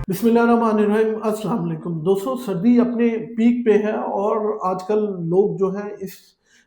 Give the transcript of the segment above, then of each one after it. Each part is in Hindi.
बिस्मिल्लाहिर्रहमानिर्रहीम, अस्सलाम वालेकुम। दोस्तों, सर्दी अपने पीक पे है और आजकल लोग जो हैं इस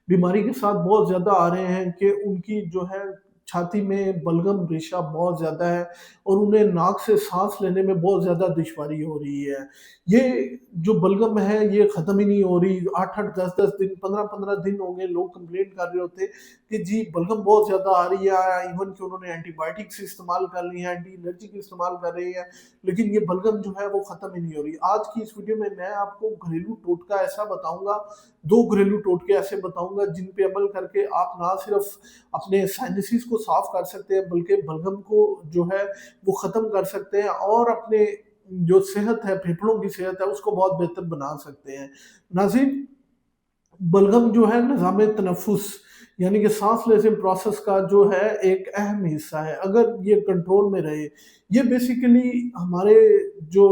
बीमारी के साथ बहुत ज़्यादा आ रहे हैं कि उनकी जो है छाती में बलगम रेशा बहुत ज़्यादा है और उन्हें नाक से सांस लेने में बहुत ज़्यादा दुश्वारी हो रही है। ये जो बलगम है ये ख़त्म ही नहीं हो रही। 8-8 10-10 दिन 15-15 दिन हो गए, लोग कंप्लेंट कर रहे होते कि जी बलगम बहुत ज़्यादा आ रही है। इवन कि उन्होंने एंटीबायोटिक्स इस्तेमाल कर ली हैं, एंटी एलर्जिक इस्तेमाल कर रहे हैं, लेकिन ये बलगम जो है वो खत्म ही नहीं हो रही। आज की इस वीडियो में मैं आपको घरेलू टोटका ऐसा बताऊंगा, 2 घरेलू टोटके ऐसे बताऊंगा जिन पे अमल करके आप ना सिर्फ अपने साइनसिस को साफ कर सकते हैं बल्कि बलगम को जो है वो खत्म कर सकते हैं और अपने जो सेहत है, फेफड़ों की सेहत है, उसको बहुत बेहतर बना सकते हैं। नाज़रीन, बलगम जो है निज़ाम तनफ़ुस यानी कि सांस लेने प्रोसेस का जो है एक अहम हिस्सा है। अगर ये कंट्रोल में रहे, ये बेसिकली हमारे जो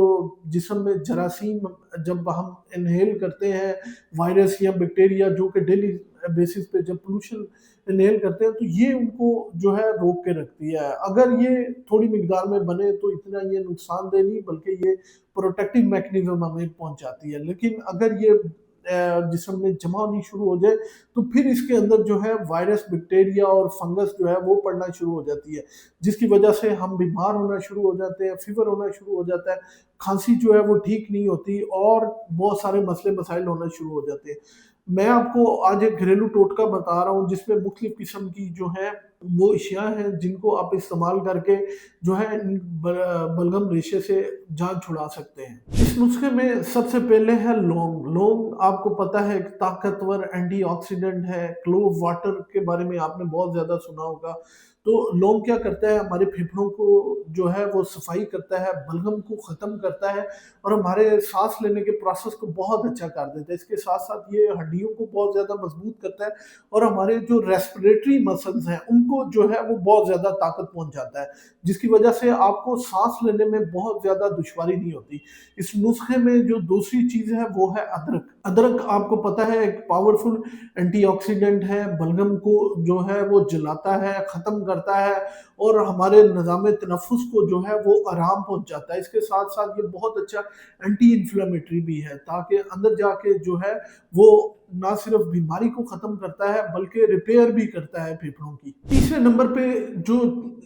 जिस्म में जरासीम जब हम इनहेल करते हैं वायरस या बैक्टीरिया जो कि डेली बेसिस पे जब पोल्यूशन इनहेल करते हैं तो ये उनको जो है रोक के रखती है। अगर ये थोड़ी मिकदार में बने तो इतना ये नुकसानदेह नहीं, बल्कि ये प्रोटेक्टिव मैकेनिज्म हमें पहुंचाती है। लेकिन अगर ये जिस्म में जमा होनी शुरू हो जाए तो फिर इसके अंदर जो है वायरस, बैक्टीरिया और फंगस जो है वो पड़ना शुरू हो जाती है, जिसकी वजह से हम बीमार होना शुरू हो जाते हैं, फीवर होना शुरू हो जाता है, खांसी जो है वो ठीक नहीं होती और बहुत सारे मसले मसाइल होना शुरू हो जाते हैं। मैं आपको आज एक घरेलू टोटका बता रहा हूँ जिसमें मुख्तलिफ किस्म की जो है वो अशिया हैं जिनको आप इस्तेमाल करके जो है बलगम रेशे से जान छुड़ा सकते हैं। इस नुस्खे में सबसे पहले है लौंग। लौंग आपको पता है एक ताकतवर एंटीऑक्सीडेंट है। क्लोव वाटर के बारे में आपने बहुत ज़्यादा सुना होगा। तो लौंग क्या करता है, हमारे फेफड़ों को जो है वो सफाई करता है, बलगम को ख़त्म करता है और हमारे सांस लेने के प्रोसेस को बहुत अच्छा कर देता है। इसके साथ साथ ये हड्डियों को बहुत ज़्यादा मजबूत करता है और हमारे जो रेस्पिरेटरी मसल्स हैं उनको जो है वो बहुत ज़्यादा ताकत पहुंचाता है, जिसकी वजह से आपको सांस लेने में बहुत ज़्यादा दुश्वारी नहीं होती। इस नुस्खे में जो दूसरी चीज़ है वो है अदरक। अदरक आपको पता है एक पावरफुल एंटीऑक्सीडेंट है, बलगम को जो है वो जलाता है, ख़त्म करता है और हमारे निज़ाम तनफ़ुस को जो है वो आराम पहुँचाता है। इसके साथ-साथ ये बहुत अच्छा एंटी इन्फ्लेमेटरी भी है ताकि अंदर जाके जो है वो ना सिर्फ बीमारी को ख़त्म करता है बल्कि रिपेयर भी करता है फेफड़ों की। तीसरे नंबर पे जो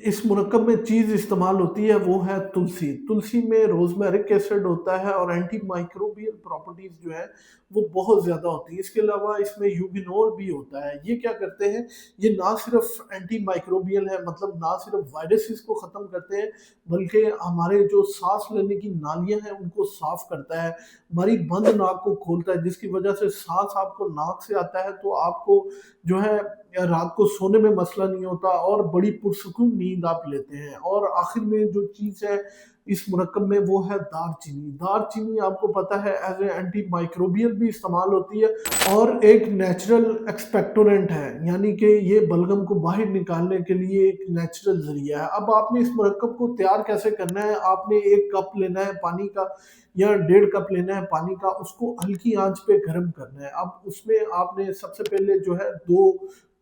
इस मुरक्कब में चीज़ इस्तेमाल होती है वो है तुलसी। तुलसी में रोज़मेरिक एसिड होता है और एंटी माइक्रोबियल प्रॉपर्टीज़ जो है वो बहुत ज़्यादा होती है। इसके अलावा इसमें यूबिनोल भी होता है। ये क्या करते हैं, ये ना सिर्फ एंटी माइक्रोबियल है, मतलब ना सिर्फ वायरसेस को ख़त्म करते हैं बल्कि हमारे जो सांस लेने की नालियाँ हैं उनको साफ करता है, हमारी बंद नाक को खोलता है, जिसकी वजह से सांस आपको नाक से आता है तो आपको जो है रात को सोने में मसला नहीं होता और बड़ी पुरसुकून नींद आप लेते हैं। और आखिर में जो चीज़ है इस मुरक्कब में वो है दारचीनी। दारचीनी आपको पता है एज ए एंटी माइक्रोबियल भी इस्तेमाल होती है और एक नेचुरल एक्सपेक्टोरेंट है, यानी कि ये बलगम को बाहर निकालने के लिए एक नेचुरल ज़रिया है। अब आपने इस मुरक्कब को तैयार कैसे करना है, आपने 1 कप लेना है पानी का या 1.5 कप लेना है पानी का, उसको हल्की आँच पे गरम करना है। अब उसमें आपने सबसे पहले जो है 2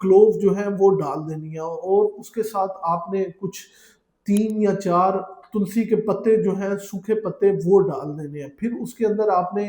क्लोव जो है वो डाल देनी है और उसके साथ आपने कुछ 3 या 4 तुलसी के पत्ते जो हैं, सूखे पत्ते वो डाल देने हैं। फिर उसके अंदर आपने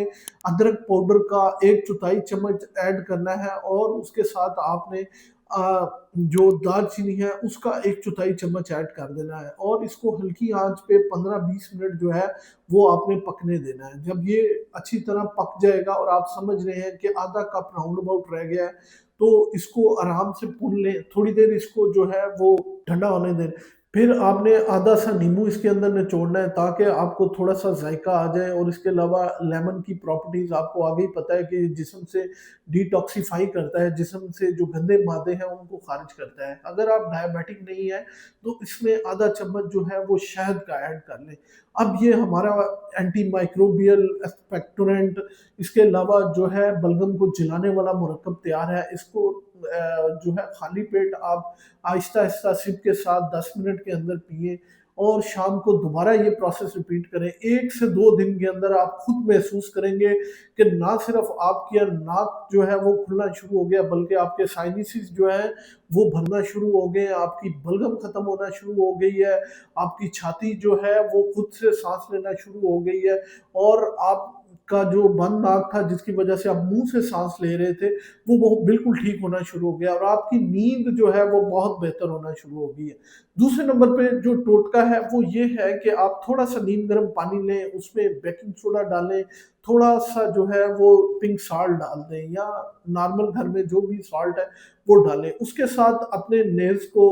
अदरक पाउडर का 1/4 चम्मच ऐड करना है और उसके साथ आपने जो दालचीनी है उसका 1/4 चम्मच ऐड कर देना है और इसको हल्की आँच पे 15-20 मिनट जो है वो आपने पकने देना है। जब ये अच्छी तरह पक जाएगा और आप समझ रहे हैं कि आधा कप राउंड अबाउट रह गया है, तो इसको आराम से भून लें। थोड़ी देर इसको जो है वो ठंडा होने दें। फिर आपने आधा सा नींबू इसके अंदर निचोड़ना है ताकि आपको थोड़ा-सा जायका आ जाए और इसके अलावा लेमन की प्रॉपर्टीज़ आपको आगे ही पता है कि जिस्म से डिटॉक्सिफ़ाई करता है, जिस्म से जो गंदे मादे हैं उनको ख़ारिज करता है। अगर आप डायबिटिक नहीं हैं तो इसमें आधा चम्मच जो है वो शहद का ऐड कर लें। अब ये हमारा एंटी माइक्रोबियल एक्सपेक्टोरेंट, इसके अलावा जो है बलगम को जलाने वाला मुरक्कब तैयार है। इसको जो है खाली पेट आप आहिस्ता-आहिस्ता सिप के साथ 10 मिनट के अंदर पिएँ और शाम को दोबारा ये प्रोसेस रिपीट करें। 1 से 2 दिन के अंदर आप खुद महसूस करेंगे कि ना सिर्फ आपकी नाक जो है वो खुलना शुरू हो गया, बल्कि आपके साइनसेस जो है वो भरना शुरू हो गए हैं, आपकी बलगम खत्म होना शुरू हो गई है, आपकी छाती जो है वो खुद से सांस लेना शुरू हो गई है, और आपका जो बंद नाक था जिसकी वजह से आप मुंह से सांस ले रहे थे वो बिल्कुल ठीक होना शुरू हो गया, और आपकी नींद जो है वो बहुत बेहतर होना शुरू हो गई है। दूसरे नंबर पे जो टोटका है वो ये है कि आप थोड़ा सा नीम गर्म पानी लें, उसमें बेकिंग सोडा डालें, थोड़ा सा जो है वो पिंक साल्ट डाल दें, या नॉर्मल घर में जो भी साल्ट है वो डालें। उसके साथ अपने नेल्स को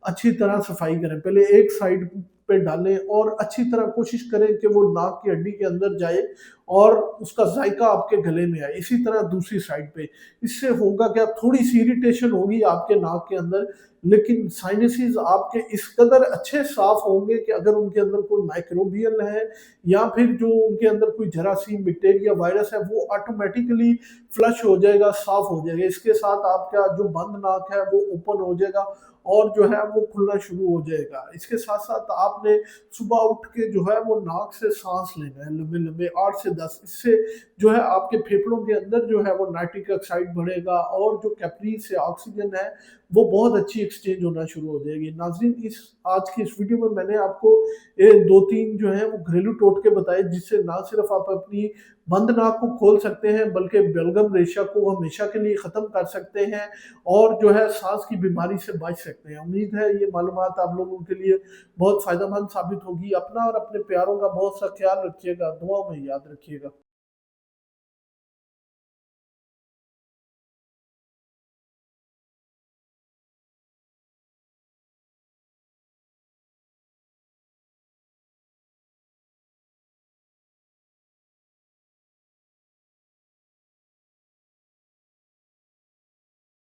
अच्छी तरह सफाई करें, पहले एक साइड पे डालें और अच्छी तरह कोशिश करें कि वो नाक की हड्डी के अंदर जाए और उसका जायका आपके गले में आए। इसी तरह दूसरी साइड पे, इससे होगा क्या, थोड़ी सी इरिटेशन होगी आपके नाक के अंदर, लेकिन साइनसेस आपके इस कदर अच्छे साफ होंगे कि अगर उनके अंदर कोई माइक्रोबियल है या फिर जो उनके अंदर कोई जरासीम, बैक्टीरिया, वायरस है, वो ऑटोमेटिकली फ्लश हो जाएगा, साफ हो जाएगा। इसके साथ आपका जो बंद नाक है वो ओपन हो जाएगा और जो है वो खुलना शुरू हो जाएगा। इसके साथ साथ आपने सुबह उठ के जो है वो नाक से सांस लेना है लंबे लंबे 8 से 10। इससे जो है आपके फेफड़ों के अंदर जो है वो नाइट्रिक ऑक्साइड बढ़ेगा और जो कैपरी से ऑक्सीजन है वो बहुत अच्छी एक्सचेंज होना शुरू हो जाएगी। नाज़रीन, इस आज की इस वीडियो में मैंने आपको ये 2-3 जो है वो घरेलू टोटके बताए, जिससे ना सिर्फ आप अपनी बंद नाक को खोल सकते हैं बल्कि बेलगम रेशा को हमेशा के लिए ख़त्म कर सकते हैं और जो है सांस की बीमारी से बच सकते हैं। उम्मीद है ये मालूमात आप लोगों के लिए बहुत फ़ायदेमंद साबित होगी। अपना और अपने प्यारों का बहुत सा ख्याल रखिएगा, दुआओं में याद रखिएगा।